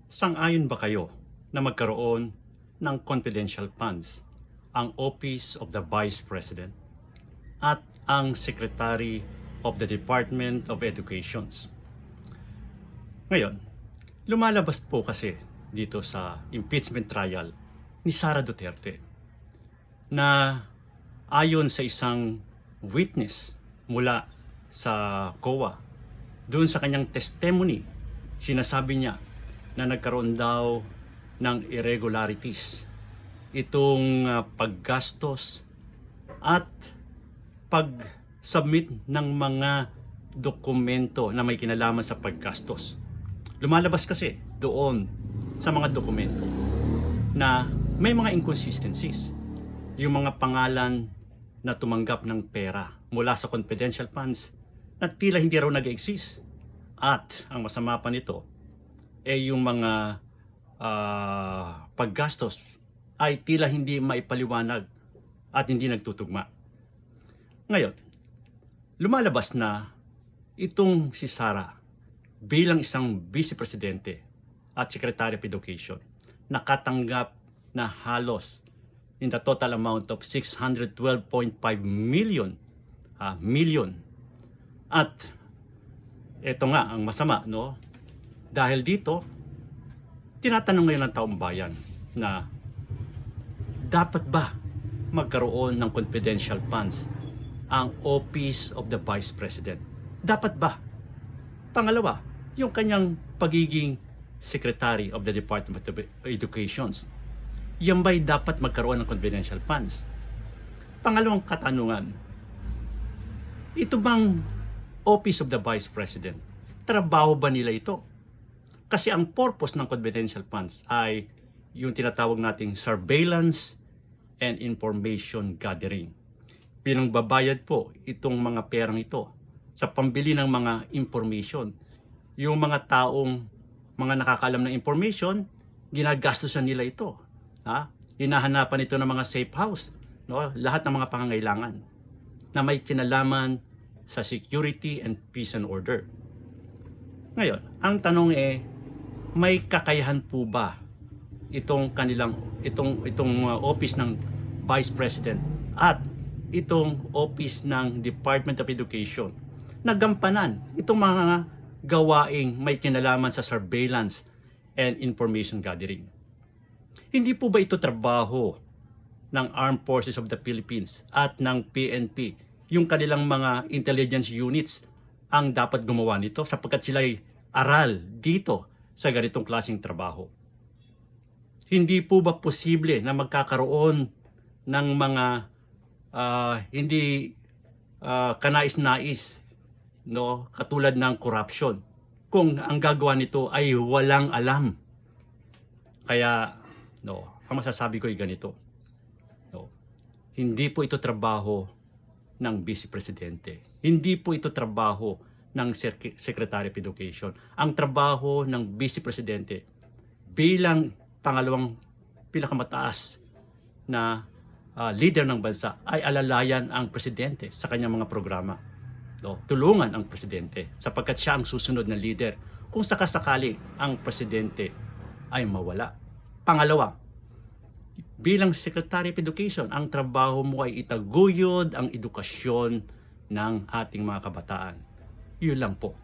Sang-ayon ba kayo na magkaroon ng confidential funds ang Office of the Vice President at ang Secretary of the Department of Education? Ngayon, lumalabas po kasi dito sa impeachment trial ni Sara Duterte na ayon sa isang witness mula sa COA, doon sa kanyang testimony, sinasabi niya na nagkaroon daw ng irregularities itong paggastos at pag-submit ng mga dokumento na may kinalaman sa paggastos. Lumalabas kasi doon sa mga dokumento na may mga inconsistencies. Yung mga pangalan na tumanggap ng pera mula sa confidential funds na tila hindi raw nag-exist. At ang masama pa nito ay yung mga paggastos ay tila hindi maipaliwanag at hindi nagtutugma. Ngayon, lumalabas na itong si Sara bilang isang Vice Presidente at Secretary of Education nakatanggap na halos in the total amount of 612.5 million. At ito nga ang masama, no? Dahil dito, tinatanong ngayon ng taong bayan na dapat ba magkaroon ng confidential funds ang Office of the Vice President? Dapat ba? Pangalawa, yung kanyang pagiging Secretary of the Department of Education, yan ba'y dapat magkaroon ng confidential funds? Pangalawang katanungan, ito bang Office of the Vice President, trabaho ba nila ito? Kasi ang purpose ng confidential funds ay yung tinatawag nating surveillance and information gathering. Pinangbabayad po itong mga perang ito sa pambili ng mga information. Yung mga taong mga nakakaalam ng information, ginagastosan nila ito. Hinahanapan ito ng mga safe house, no? Lahat ng mga pangangailangan na may kinalaman sa security and peace and order. Ngayon, ang tanong may kakayahan po ba itong office ng Vice President at itong office ng Department of Education na gampanan itong mga gawaing may kinalaman sa surveillance and information gathering? Hindi po ba ito trabaho ng Armed Forces of the Philippines at ng PNP, yung kanilang mga intelligence units ang dapat gumawa nito sapagkat sila'y aral dito sa ganitong klaseng trabaho? Hindi po ba posible na magkakaroon ng mga hindi kanais-nais, no, katulad ng corruption, kung ang gagawa nito ay walang alam? Kaya, no, ang masasabi ko ay ganito. No, hindi po ito trabaho ng Vice Presidente. Hindi po ito trabaho ng Secretary of Education. Ang trabaho ng Vice Presidente bilang pangalawang pinakamataas na leader ng bansa ay alalayan ang Presidente sa kanyang mga programa. No, tulungan ang Presidente sapagkat siya ang susunod na leader kung sakasakali ang Presidente ay mawala. Pangalawa, bilang Secretary of Education, ang trabaho mo ay itaguyod ang edukasyon ng ating mga kabataan. Yun lang po.